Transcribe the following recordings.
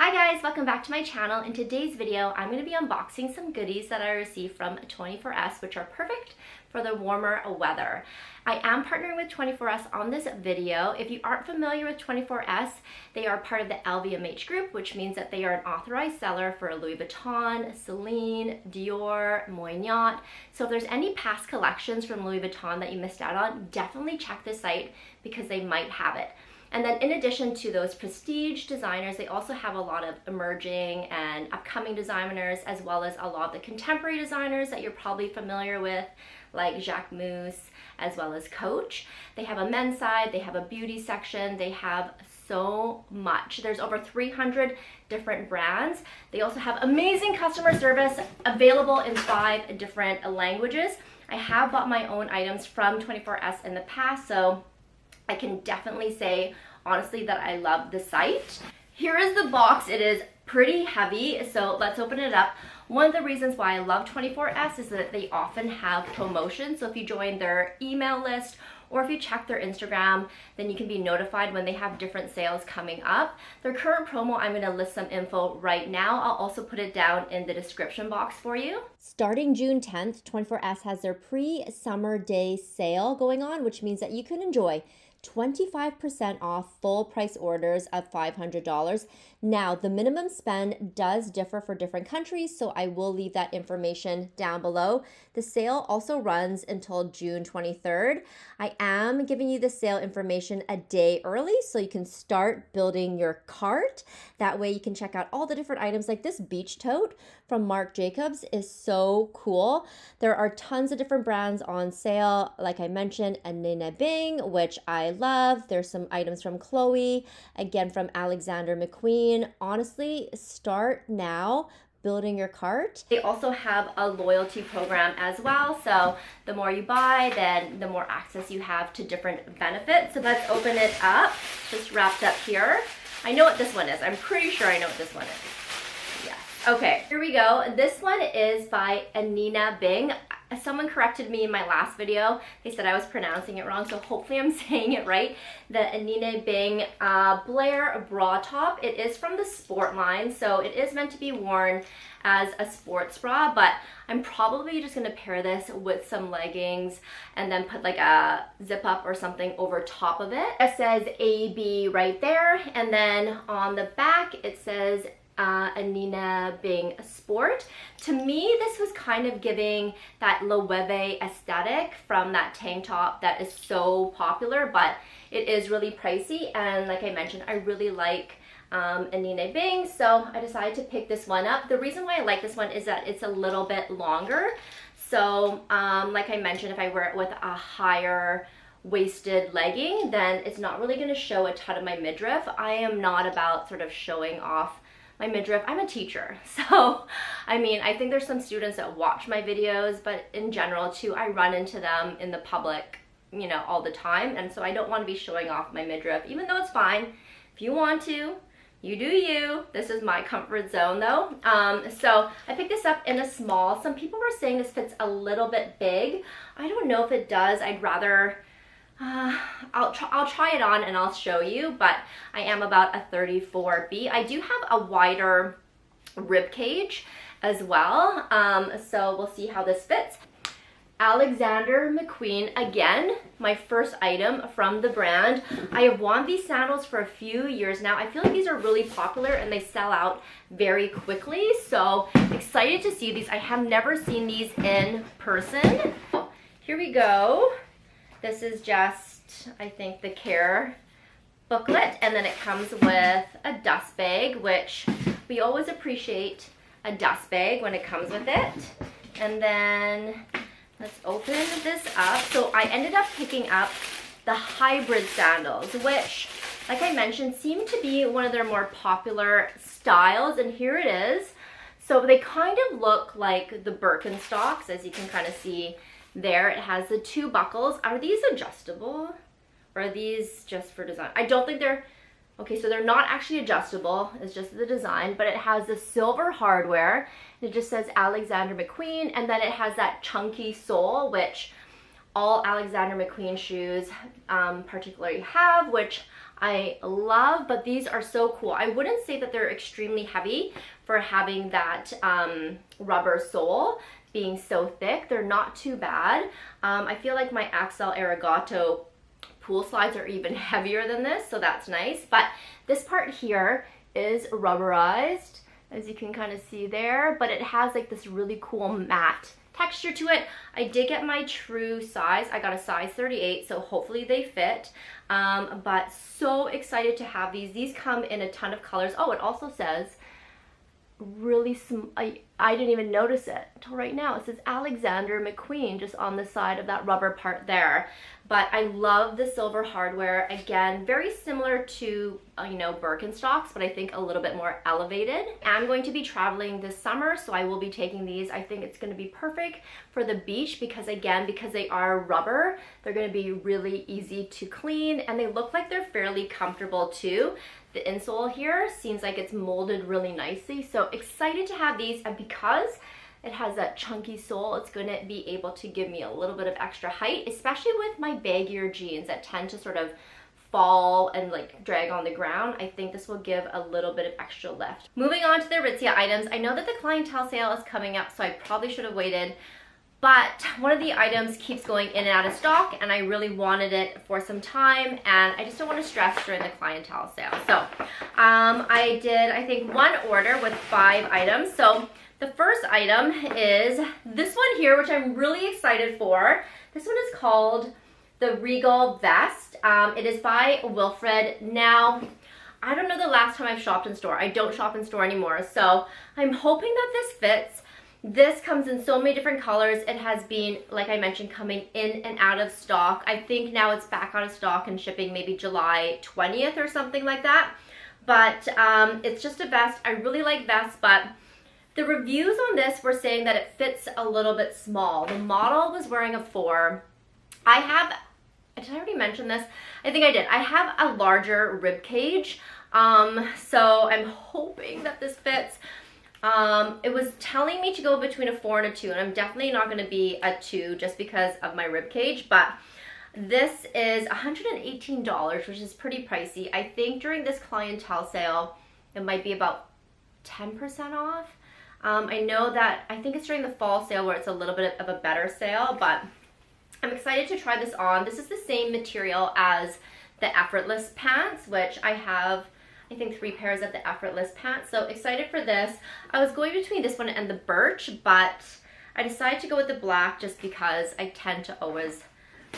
Hi guys, welcome back to my channel. In today's video, I'm going to be unboxing some goodies that I received from 24S, which are perfect for the warmer weather. I am partnering with 24S on this video. If you aren't familiar with 24S, they are part of the LVMH group, which means that they are an authorized seller for Louis Vuitton, Celine, Dior, Moynat. So if there's any past collections from Louis Vuitton that you missed out on, definitely check the site because they might have it. And then in addition to those prestige designers, they also have a lot of emerging and upcoming designers, as well as a lot of the contemporary designers that you're probably familiar with, like Jacques Mus, as well as Coach. They have a men's side, they have a beauty section, they have so much. There's over 300 different brands. They also have amazing customer service available in 5 different languages. I have bought my own items from 24S in the past, so I can definitely say, honestly, that I love the site. Here is the box. It is pretty heavy, so let's open it up. One of the reasons why I love 24S is that they often have promotions. So if you join their email list or if you check their Instagram, then you can be notified when they have different sales coming up. Their current promo, I'm gonna list some info right now. I'll also put it down in the description box for you. Starting June 10th, 24S has their pre-summer day sale going on, which means that you can enjoy 25% off full price orders of $500. Now, the minimum spend does differ for different countries, so I will leave that information down below. The sale also runs until June 23rd. I am giving you the sale information a day early so you can start building your cart. That way you can check out all the different items. Like this beach tote from Marc Jacobs is so cool. There are tons of different brands on sale. Like I mentioned, Anine Bing, which I love. There's some items from Chloe, again from Alexander McQueen. Honestly, start now building your cart. They also have a loyalty program as well. So the more you buy, then the more access you have to different benefits. So let's open it up. Just wrapped up here. I know what this one is. I'm pretty sure I know what this one is. Yes. Okay, here we go. This one is by Anine Bing. Someone corrected me in my last video. They said I was pronouncing it wrong, so hopefully I'm saying it right. The Anine Bing Blair bra top. It is from the sport line, so it is meant to be worn as a sports bra, but I'm probably just gonna pair this with some leggings and then put like a zip up or something over top of it. It says AB right there, and then on the back it says Anine Bing Sport. To me, this was kind of giving that Loewe aesthetic from that tank top that is so popular, but it is really pricey, and like I mentioned, I really like Anine Bing, so I decided to pick this one up. The reason why I like this one is that it's a little bit longer, so like I mentioned, if I wear it with a higher waisted legging, then it's not really going to show a ton of my midriff. I am not about sort of showing off my midriff. I'm a teacher, so I mean, I think there's some students that watch my videos, but in general too, I run into them in the public, you know, all the time, and so I don't want to be showing off my midriff, even though it's fine. If you want to, you do you. This is my comfort zone though. So I picked this up in a small. Some people were saying this fits a little bit big. I don't know if it does. I'd rather I'll try it on and I'll show you, but I am about a 34B. I do have a wider rib cage as well, so we'll see how this fits. Alexander McQueen, again, my first item from the brand. I have worn these sandals for a few years now. I feel like these are really popular and they sell out very quickly, so excited to see these. I have never seen these in person. Here we go. This is just, I think, the care booklet, and then it comes with a dust bag, which we always appreciate a dust bag when it comes with it. And then let's open this up. So I ended up picking up the hybrid sandals, which, like I mentioned, seem to be one of their more popular styles, and here it is. So they kind of look like the Birkenstocks, as you can kind of see there. It has the 2 buckles. Are these adjustable, or are these just for design? I don't think they're, okay, so they're not actually adjustable. It's just the design, but it has the silver hardware. It just says Alexander McQueen, and then it has that chunky sole, which all Alexander McQueen shoes particularly have, which I love, but these are so cool. I wouldn't say that they're extremely heavy for having that rubber sole being so thick. They're not too bad. I feel like my Axel Arigato pool slides are even heavier than this, so that's nice. But this part here is rubberized, as you can kind of see there, but it has like this really cool matte texture to it. I did get my true size. I got a size 38, so hopefully they fit. But so excited to have these. These come in a ton of colors. Oh, it also says really I didn't even notice it until right now. It says Alexander McQueen just on the side of that rubber part there. But I love the silver hardware. Again, very similar to, you know, Birkenstocks, but I think a little bit more elevated. I'm going to be traveling this summer, so I will be taking these. I think it's going to be perfect for the beach because, again, because they are rubber, they're going to be really easy to clean, and they look like they're fairly comfortable too. The insole here seems like it's molded really nicely, so excited to have these. And because it has that chunky sole, it's going to be able to give me a little bit of extra height, especially with my baggier jeans that tend to sort of fall and like drag on the ground. I think this will give a little bit of extra lift. Moving on to the Aritzia items, I know that the clientele sale is coming up, so I probably should have waited, but one of the items keeps going in and out of stock, and I really wanted it for some time, and I just don't want to stress during the clientele sale. So I did, I think, one order with 5 items. So the first item is this one here, which I'm really excited for. This one is called the Regal Vest. It is by Wilfred. Now, I don't know the last time I've shopped in store. I don't shop in store anymore, so I'm hoping that this fits. This comes in so many different colors. It has been, like I mentioned, coming in and out of stock. I think now it's back out of stock and shipping maybe July 20th or something like that. But it's just a vest. I really like vests, but the reviews on this were saying that it fits a little bit small. The model was wearing a 4. Did I already mention this? I think I did. I have a larger rib cage, so I'm hoping that this fits. It was telling me to go between a 4 and a 2, and I'm definitely not going to be a 2 just because of my rib cage, but this is $118, which is pretty pricey. I think during this clientele sale, it might be about 10% off. I know that, I think it's during the fall sale where it's a little bit of a better sale, but I'm excited to try this on. This is the same material as the Effortless pants, which I have, I think, 3 pairs of the Effortless pants. So excited for this. I was going between this one and the Birch, but I decided to go with the black just because I tend to always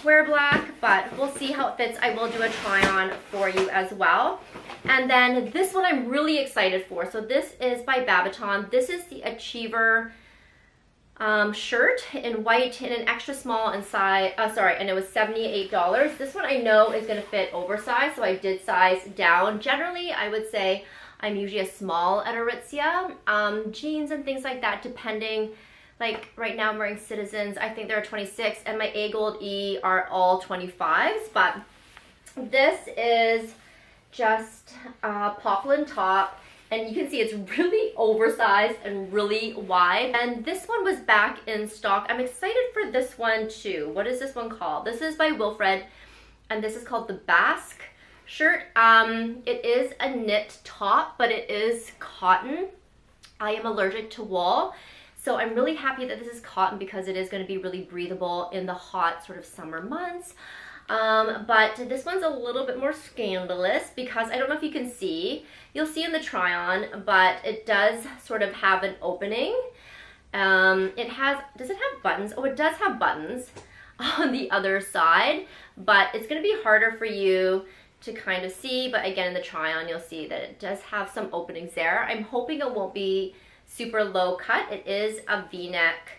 wear black, but we'll see how it fits. I will do a try on for you as well. And then this one I'm really excited for. So this is by Babaton. This is the Achiever shirt in white in an extra small and size, and it was $78. This one I know is going to fit oversized, so I did size down. Generally, I would say I'm usually a small at Aritzia. Jeans and things like that, depending, like right now I'm wearing Citizens, I think they're 26, and my A Gold E are all 25s, but this is just a poplin top. And you can see it's really oversized and really wide. And this one was back in stock. I'm excited for this one too. What is this one called? This is by Wilfred, and this is called the Basque shirt. It is a knit top, but it is cotton. I am allergic to wool, so I'm really happy that this is cotton because it is going to be really breathable in the hot sort of summer months. But this one's a little bit more scandalous because I don't know if you can see. You'll see in the try-on, but it does sort of have an opening. Does it have buttons? Oh, it does have buttons on the other side, but it's going to be harder for you to kind of see. But again, in the try-on, you'll see that it does have some openings there. I'm hoping it won't be super low cut. It is a V-neck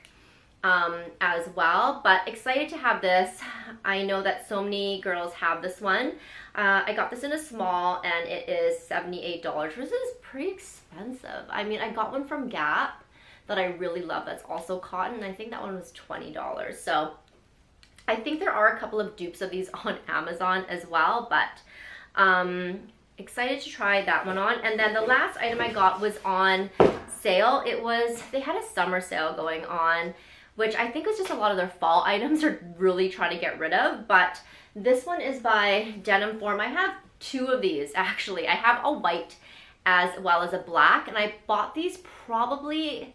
as well, but excited to have this. I know that so many girls have this one. I got this in a small, and it is $78, which is pretty expensive. I mean, I got one from Gap that I really love that's also cotton. I think that one was $20. So I think there are a couple of dupes of these on Amazon as well, but excited to try that one on. And then the last item I got was on sale. They had a summer sale going on which I think was just a lot of their fall items are really trying to get rid of. But this one is by Denim Forum. I have two of these actually. I have a white as well as a black, and I bought these probably,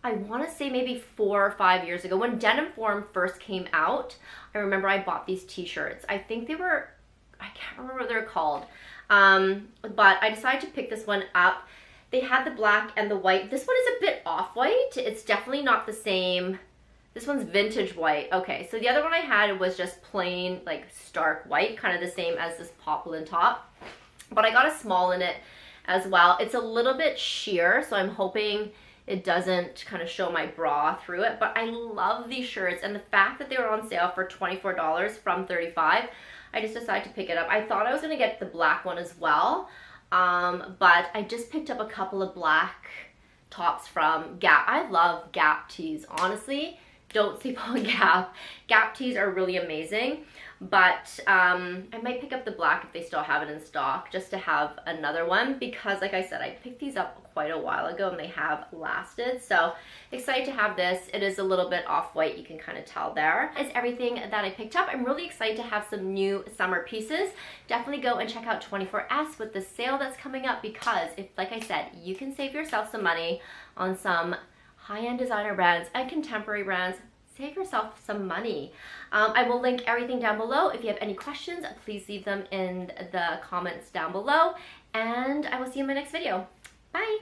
I want to say maybe 4 or 5 years ago when Denim Forum first came out. I remember I bought these t-shirts. I think they were, I can't remember what they're called, but I decided to pick this one up. They had the black and the white. This one is a bit off-white. It's definitely not the same. This one's vintage white. Okay, so the other one I had was just plain, like stark white, kind of the same as this poplin top. But I got a small in it as well. It's a little bit sheer, so I'm hoping it doesn't kind of show my bra through it. But I love these shirts, and the fact that they were on sale for $24 from $35, I just decided to pick it up. I thought I was gonna get the black one as well, but I just picked up a couple of black tops from Gap. I love Gap tees, honestly. Don't sleep on Gap. Gap tees are really amazing, but I might pick up the black if they still have it in stock, just to have another one, because like I said, I picked these up quite a while ago and they have lasted. So excited to have this. It is a little bit off-white, you can kind of tell there. Is everything that I picked up. I'm really excited to have some new summer pieces. Definitely go and check out 24S with the sale that's coming up, because if, like I said, you can save yourself some money on some high-end designer brands and contemporary brands. Save yourself some money. I will link everything down below. If you have any questions, please leave them in the comments down below, and I will see you in my next video. Bye.